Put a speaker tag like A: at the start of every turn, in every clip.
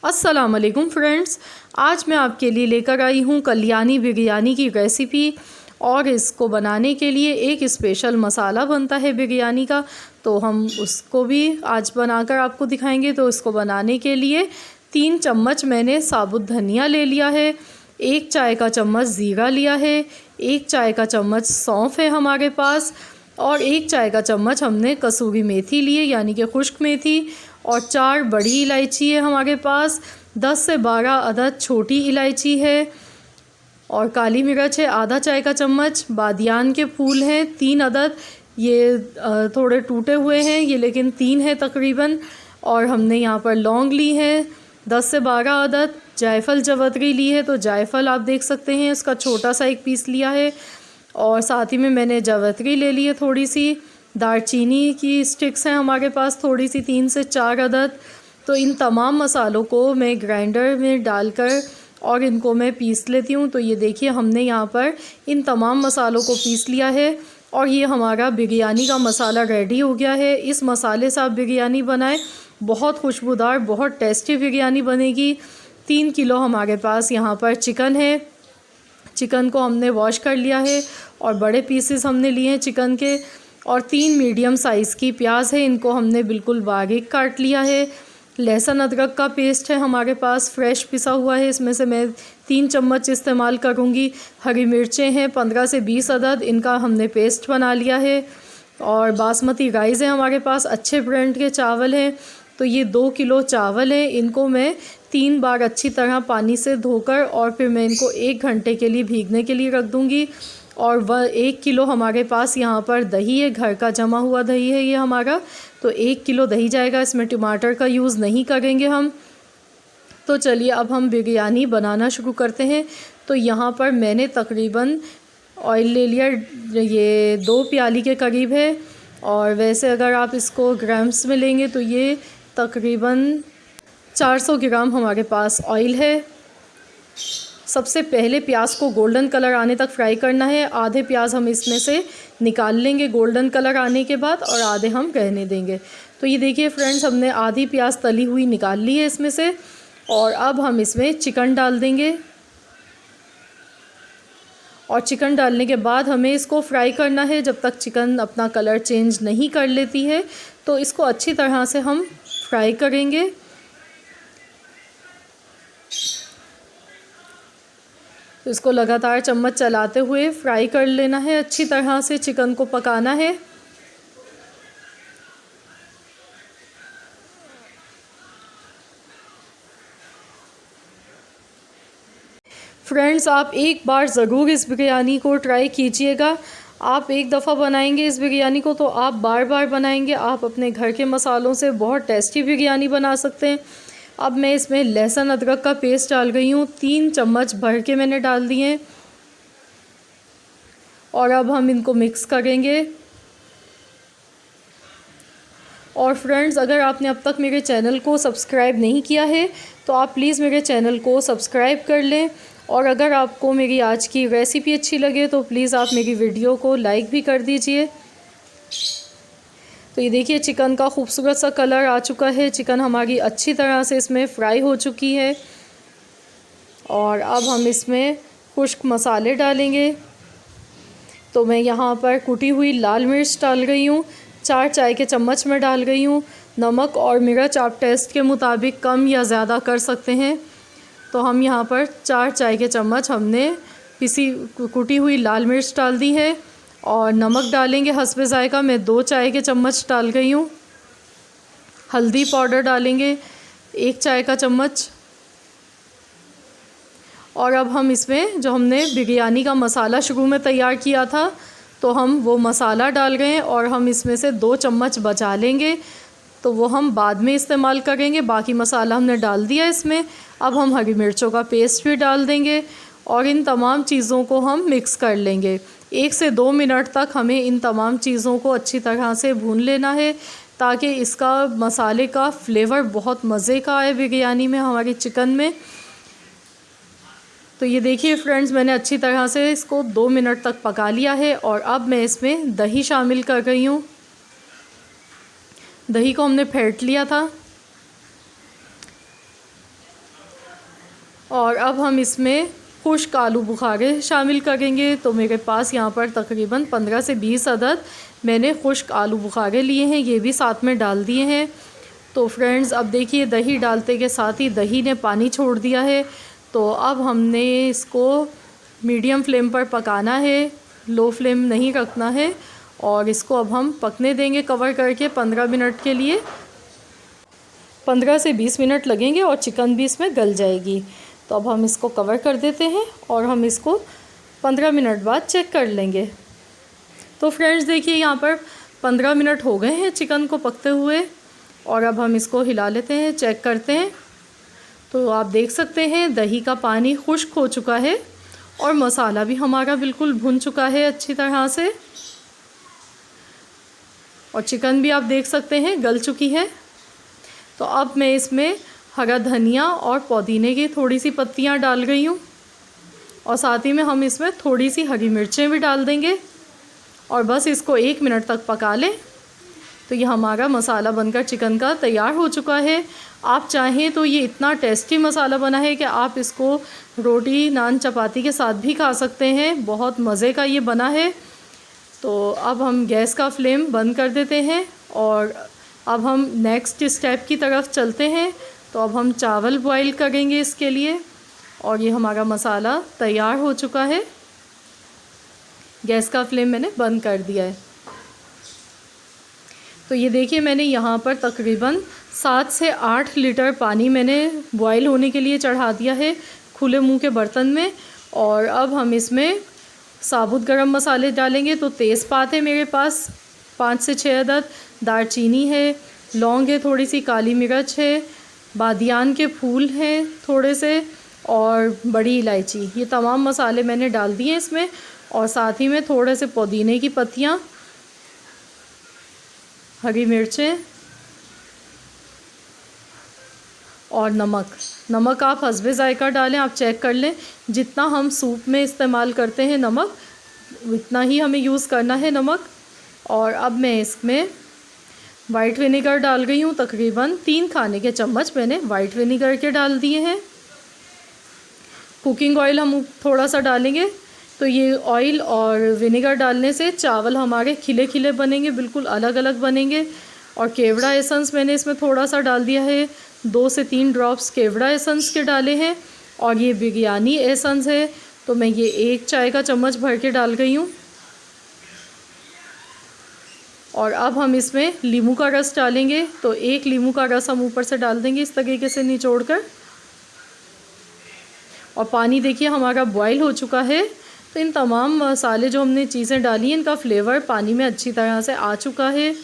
A: अस्सलाम वालेकुम फ्रेंड्स, आज मैं आपके लिए लेकर आई हूँ कल्याणी बिरयानी की रेसिपी। और इसको बनाने के लिए एक स्पेशल मसाला बनता है बिरयानी का, तो हम उसको भी आज बनाकर आपको दिखाएंगे। तो इसको बनाने के लिए 3 चम्मच मैंने साबुत धनिया ले लिया है, 1 चाय का चम्मच ज़ीरा लिया है, 1 चाय का चम्मच सौंफ है हमारे पास, और 1 चाय का चम्मच हमने कसूरी मेथी ली है यानी कि खुश्क मेथी, और 4 बड़ी इलायची है हमारे पास, 10 से 12 अदद छोटी इलायची है, और काली मिर्च है आधा चाय का चम्मच, बादियान के फूल हैं 3 अदद, ये थोड़े टूटे हुए हैं ये, लेकिन 3 है तकरीबन। और हमने यहाँ पर लौंग ली है 10 से 12 अदद, जायफल जवतरी ली है, तो जायफल आप देख सकते हैं इसका छोटा सा एक पीस लिया है, और साथ ही में मैंने जवतरी ले ली है थोड़ी सी। दालचीनी की स्टिक्स हैं हमारे पास थोड़ी सी 3 से 4 अदद। तो इन तमाम मसालों को मैं ग्राइंडर में डालकर और इनको मैं पीस लेती हूँ। तो ये देखिए हमने यहाँ पर इन तमाम मसालों को पीस लिया है, और ये हमारा बिरयानी का मसाला रेडी हो गया है। इस मसाले से आप बिरयानी बनाएं, बहुत खुशबूदार बहुत टेस्टी बिरयानी बनेगी। 3 किलो हमारे पास यहाँ पर चिकन है, चिकन को हमने वॉश कर लिया है और बड़े पीसेस हमने लिए हैं चिकन के, और 3 मीडियम साइज़ की प्याज है, इनको हमने बिल्कुल बारीक काट लिया है। लहसुन अदरक का पेस्ट है हमारे पास फ्रेश पिसा हुआ है, इसमें से मैं 3 चम्मच इस्तेमाल करूँगी। हरी मिर्चें हैं 15 से 20 अदद, इनका हमने पेस्ट बना लिया है। और बासमती राइस है हमारे पास, अच्छे ब्रांड के चावल हैं। तो ये 2 किलो चावल हैं, इनको मैं 3 बार अच्छी तरह पानी से धोकर और फिर मैं इनको 1 घंटे के लिए भीगने के लिए रख दूँगी। और वह 1 किलो हमारे पास यहाँ पर दही है, घर का जमा हुआ दही है ये हमारा, तो 1 किलो दही जाएगा। इसमें टमाटर का यूज़ नहीं करेंगे हम। तो चलिए अब हम बिरयानी बनाना शुरू करते हैं। तो यहाँ पर मैंने तकरीबन ऑयल ले लिया, ये 2 प्याली के करीब है, और वैसे अगर आप इसको ग्राम्स में लेंगे तो ये तकरीबन 400 ग्राम हमारे पास ऑयल है। सबसे पहले प्याज को गोल्डन कलर आने तक फ्राई करना है। आधे प्याज हम इसमें से निकाल लेंगे गोल्डन कलर आने के बाद, और आधे हम रहने देंगे। तो ये देखिए फ्रेंड्स, हमने आधी प्याज तली हुई निकाल ली है इसमें से, और अब हम इसमें चिकन डाल देंगे। और चिकन डालने के बाद हमें इसको फ्राई करना है जब तक चिकन अपना कलर चेंज नहीं कर लेती है। तो इसको अच्छी तरह से हम फ्राई करेंगे। तो इसको लगातार चम्मच चलाते हुए फ्राई कर लेना है, अच्छी तरह से चिकन को पकाना है। फ्रेंड्स, आप एक बार ज़रूर इस बिरयानी को ट्राई कीजिएगा। आप एक दफ़ा बनाएंगे इस बिरयानी को तो आप बार बार बनाएंगे। आप अपने घर के मसालों से बहुत टेस्टी बिरयानी बना सकते हैं। अब मैं इसमें लहसुन अदरक का पेस्ट डाल गई हूँ, 3 चम्मच भर के मैंने डाल दिए हैं, और अब हम इनको मिक्स करेंगे। और फ्रेंड्स, अगर आपने अब तक मेरे चैनल को सब्सक्राइब नहीं किया है तो आप प्लीज़ मेरे चैनल को सब्सक्राइब कर लें। और अगर आपको मेरी आज की रेसिपी अच्छी लगे तो प्लीज़ आप मेरी वीडियो को लाइक भी कर दीजिए। तो ये देखिए चिकन का खूबसूरत सा कलर आ चुका है, चिकन हमारी अच्छी तरह से इसमें फ्राई हो चुकी है। और अब हम इसमें खुश्क मसाले डालेंगे। तो मैं यहाँ पर कुटी हुई लाल मिर्च डाल रही हूँ, 4 चाय के चम्मच में डाल गई हूँ। नमक और मिर्च आप टेस्ट के मुताबिक कम या ज़्यादा कर सकते हैं। तो हम यहाँ पर 4 चाय के चम्मच हमने कुटी हुई लाल मिर्च डाल दी है, और नमक डालेंगे हस्बे ज़ायका, मैं 2 चाय के चम्मच डाल गई हूँ। हल्दी पाउडर डालेंगे 1 चाय का चम्मच। और अब हम इसमें जो हमने बिरयानी का मसाला शुरू में तैयार किया था, तो हम वो मसाला डाल रहे हैं, और हम इसमें से 2 चम्मच बचा लेंगे, तो वो हम बाद में इस्तेमाल करेंगे। बाकी मसाला हमने डाल दिया इसमें। अब हम हरी मिर्चों का पेस्ट भी डाल देंगे, और इन तमाम चीज़ों को हम मिक्स कर लेंगे। 1 से 2 मिनट तक हमें इन तमाम चीज़ों को अच्छी तरह से भून लेना है, ताकि इसका मसाले का फ्लेवर बहुत मज़े का आए बिरयानी में, हमारी चिकन में। तो ये देखिए फ्रेंड्स, मैंने अच्छी तरह से इसको 2 मिनट तक पका लिया है, और अब मैं इसमें दही शामिल कर रही हूँ। दही को हमने फेंट लिया था। और अब हम इसमें खुश्क आलू बुखारे शामिल करेंगे। तो मेरे पास यहाँ पर तकरीबन 15 से 20 अदद मैंने खुश्क आलू बुखारे लिए हैं, ये भी साथ में डाल दिए हैं। तो फ्रेंड्स अब देखिए दही डालते के साथ ही दही ने पानी छोड़ दिया है। तो अब हमने इसको मीडियम फ्लेम पर पकाना है, लो फ्लेम नहीं रखना है। और इसको अब हम पकने देंगे कवर करके 15 मिनट के लिए। 15 से 20 मिनट लगेंगे और चिकन भी इसमें गल जाएगी। तो अब हम इसको कवर कर देते हैं और हम इसको 15 मिनट बाद चेक कर लेंगे। तो फ्रेंड्स देखिए यहाँ पर 15 मिनट हो गए हैं चिकन को पकते हुए और अब हम इसको हिला लेते हैं, चेक करते हैं। तो आप देख सकते हैं दही का पानी खुश्क हो चुका है और मसाला भी हमारा बिल्कुल भुन चुका है अच्छी तरह से, और चिकन भी आप देख सकते हैं गल चुकी है। तो अब मैं इसमें हरा धनिया और पुदीने की थोड़ी सी पत्तियां डाल रही हूँ और साथ ही में हम इसमें थोड़ी सी हरी मिर्चें भी डाल देंगे और बस इसको 1 मिनट तक पका लें। तो ये हमारा मसाला बनकर चिकन का तैयार हो चुका है। आप चाहें तो ये इतना टेस्टी मसाला बना है कि आप इसको रोटी, नान, चपाती के साथ भी खा सकते हैं। बहुत मज़े का ये बना है। तो अब हम गैस का फ्लेम बंद कर देते हैं और अब हम नेक्स्ट स्टेप की तरफ चलते हैं। तो अब हम चावल बॉईल करेंगे इसके लिए और ये हमारा मसाला तैयार हो चुका है। गैस का फ्लेम मैंने बंद कर दिया है। तो ये देखिए मैंने यहाँ पर तकरीबन 7 से 8 लीटर पानी मैंने बॉईल होने के लिए चढ़ा दिया है खुले मुंह के बर्तन में। और अब हम इसमें साबुत गरम मसाले डालेंगे। तो तेज़पात है मेरे पास 5 से 6 अदद, दालचीनी है, लौंग है, थोड़ी सी काली मिर्च है, बादियान के फूल हैं थोड़े से और बड़ी इलायची। ये तमाम मसाले मैंने डाल दिए इसमें और साथ ही में थोड़े से पुदीने की पत्तियाँ, हरी मिर्चें और नमक आप हस्बे ज़ायका डालें, आप चेक कर लें। जितना हम सूप में इस्तेमाल करते हैं नमक, उतना ही हमें यूज़ करना है नमक। और अब मैं इसमें वाइट विनेगर डाल गई हूँ। तकरीबन 3 खाने के चम्मच मैंने वाइट विनेगर के डाल दिए हैं। कुकिंग ऑयल हम थोड़ा सा डालेंगे। तो ये ऑयल और विनेगर डालने से चावल हमारे खिले खिले बनेंगे, बिल्कुल अलग अलग बनेंगे। और केवड़ा एसेंस मैंने इसमें थोड़ा सा डाल दिया है, 2 से 3 ड्रॉप्स केवड़ा एसेंस के डाले हैं। और ये बिरयानी एसेंस है तो मैं ये 1 चाय का चम्मच भर के डाल गई हूँ। और अब हम इसमें नींबू का रस डालेंगे। तो 1 नींबू का रस हम ऊपर से डाल देंगे इस तरीके से निचोड़ कर। और पानी देखिए हमारा बॉईल हो चुका है। तो इन तमाम मसाले जो हमने चीज़ें डाली हैं इनका फ्लेवर पानी में अच्छी तरह से आ चुका है।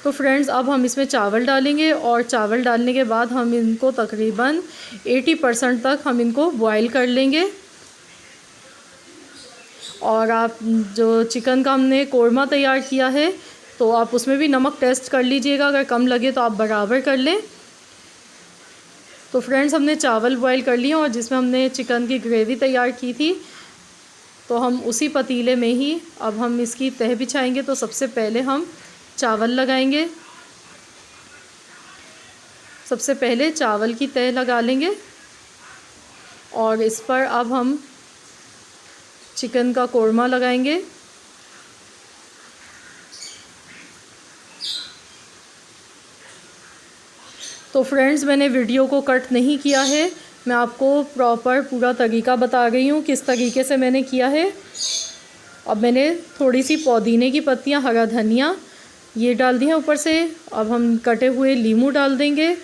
A: तो फ्रेंड्स अब हम इसमें चावल डालेंगे और चावल डालने के बाद हम इनको तकरीबन 80% तक हम इनको बॉईल कर लेंगे। और आप जो चिकन का हमने कोरमा तैयार किया है तो आप उसमें भी नमक टेस्ट कर लीजिएगा, अगर कम लगे तो आप बराबर कर लें। तो फ्रेंड्स हमने चावल बॉईल कर लिए और जिसमें हमने चिकन की ग्रेवी तैयार की थी तो हम उसी पतीले में ही अब हम इसकी तह बिछाएंगे। तो सबसे पहले हम चावल लगाएंगे। सबसे पहले चावल की तह लगा लेंगे और इस पर अब हम चिकन का कोरमा लगाएंगे। तो फ्रेंड्स मैंने वीडियो को कट नहीं किया है, मैं आपको प्रॉपर पूरा तरीका बता रही हूँ किस तरीके से मैंने किया है। अब मैंने थोड़ी सी पुदीने की पत्तियाँ, हरा धनिया ये डाल दी है ऊपर से। अब हम कटे हुए नींबू डाल देंगे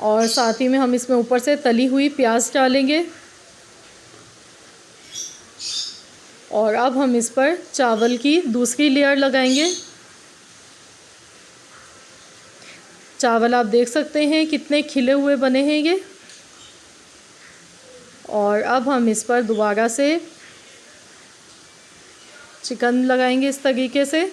A: और साथ ही में हम इसमें ऊपर से तली हुई प्याज डालेंगे। और अब हम इस पर चावल की दूसरी लेयर लगाएंगे। चावल आप देख सकते हैं कितने खिले हुए बने हैं ये। और अब हम इस पर दोबारा से चिकन लगाएंगे इस तरीके से।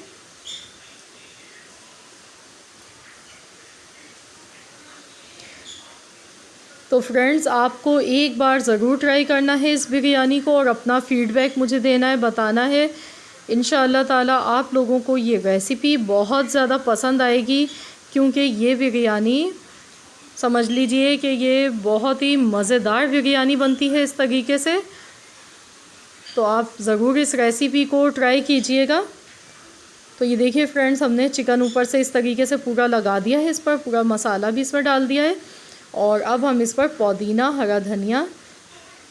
A: तो फ्रेंड्स आपको एक बार ज़रूर ट्राई करना है इस बिरयानी को और अपना फ़ीडबैक मुझे देना है, बताना है। इंशाअल्लाह ताला आप लोगों को ये रेसिपी बहुत ज़्यादा पसंद आएगी क्योंकि ये बिरयानी समझ लीजिए कि ये बहुत ही मज़ेदार बिरयानी बनती है इस तरीके से। तो आप ज़रूर इस रेसिपी को ट्राई कीजिएगा। तो ये देखिए फ्रेंड्स, हमने चिकन ऊपर से इस तरीके से पूरा लगा दिया है, इस पर पूरा मसाला भी इसमें डाल दिया है। और अब हम इस पर पुदीना, हरा धनिया,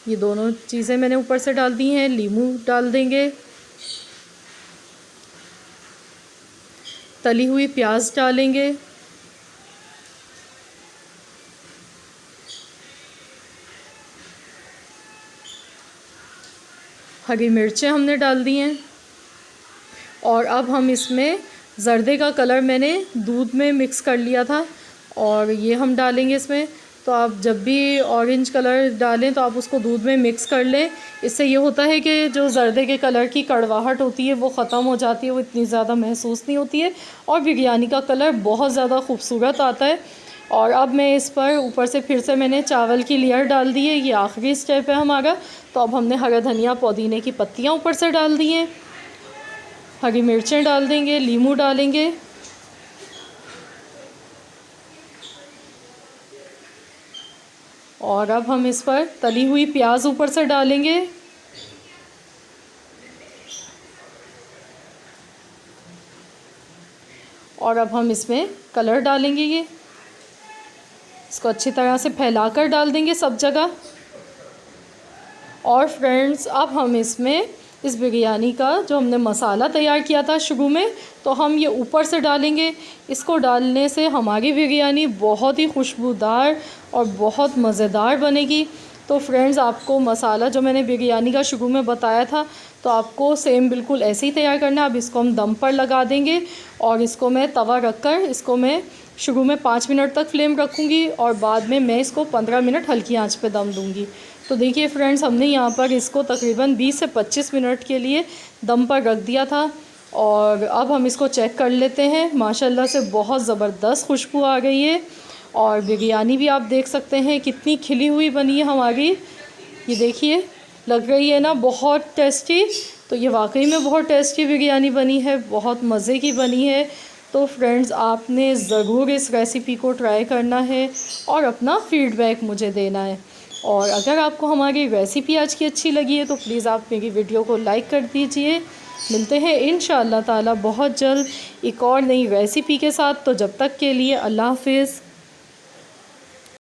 A: ये दोनों चीज़ें मैंने ऊपर से डाल दी हैं। नींबू डाल देंगे, तली हुई प्याज डालेंगे, हरी मिर्चें हमने डाल दी हैं। और अब हम इसमें ज़र्दे का कलर मैंने दूध में मिक्स कर लिया था और ये हम डालेंगे इसमें। तो आप जब भी ऑरेंज कलर डालें तो आप उसको दूध में मिक्स कर लें। इससे ये होता है कि जो ज़र्दे के कलर की कड़वाहट होती है वो ख़त्म हो जाती है, वो इतनी ज़्यादा महसूस नहीं होती है और बिरयानी का कलर बहुत ज़्यादा खूबसूरत आता है। और अब मैं इस पर ऊपर से फिर से मैंने चावल की लेयर डाल दी है, ये आखिरी स्टेप है हमारा। तो अब हमने हरा धनिया, पुदीने की पत्तियाँ ऊपर से डाल दी हैं, हरी मिर्चें डाल देंगे, नींबू डालेंगे और अब हम इस पर तली हुई प्याज ऊपर से डालेंगे। और अब हम इसमें कलर डालेंगे, ये इसको अच्छी तरह से फैलाकर डाल देंगे सब जगह। और फ्रेंड्स, अब हम इसमें इस बिरयानी का जो हमने मसाला तैयार किया था शुरू में, तो हम ये ऊपर से डालेंगे। इसको डालने से हमारी बिरयानी बहुत ही खुशबूदार और बहुत मज़ेदार बनेगी। तो फ्रेंड्स, आपको मसाला जो मैंने बिरयानी का शुरू में बताया था, तो आपको सेम बिल्कुल ऐसे ही तैयार करना है। अब इसको हम दम पर लगा देंगे और इसको मैं तवा रख कर इसको मैं शुरू में 5 मिनट तक फ्लेम रखूँगी और बाद में मैं इसको 15 मिनट हल्की आंच पे दम दूँगी। तो देखिए फ्रेंड्स, हमने यहाँ पर इसको तकरीबन 20 से 25 मिनट के लिए दम पर रख दिया था और अब हम इसको चेक कर लेते हैं। माशाल्लाह से बहुत ज़बरदस्त खुशबू आ गई है और बिरयानी भी आप देख सकते हैं कितनी खिली हुई बनी है हमारी। ये देखिए, लग रही है ना बहुत टेस्टी। तो ये वाकई में बहुत टेस्टी बिरयानी बनी है, बहुत मज़े की बनी है। तो फ्रेंड्स, आपने ज़रूर इस रेसिपी को ट्राई करना है और अपना फ़ीडबैक मुझे देना है। और अगर आपको हमारी रेसिपी आज की अच्छी लगी है तो प्लीज़ आप मेरी वीडियो को लाइक कर दीजिए। मिलते हैं इंशाअल्लाह ताला बहुत जल्द एक और नई रेसिपी के साथ। तो जब तक के लिए अल्लाह हाफ़िज़।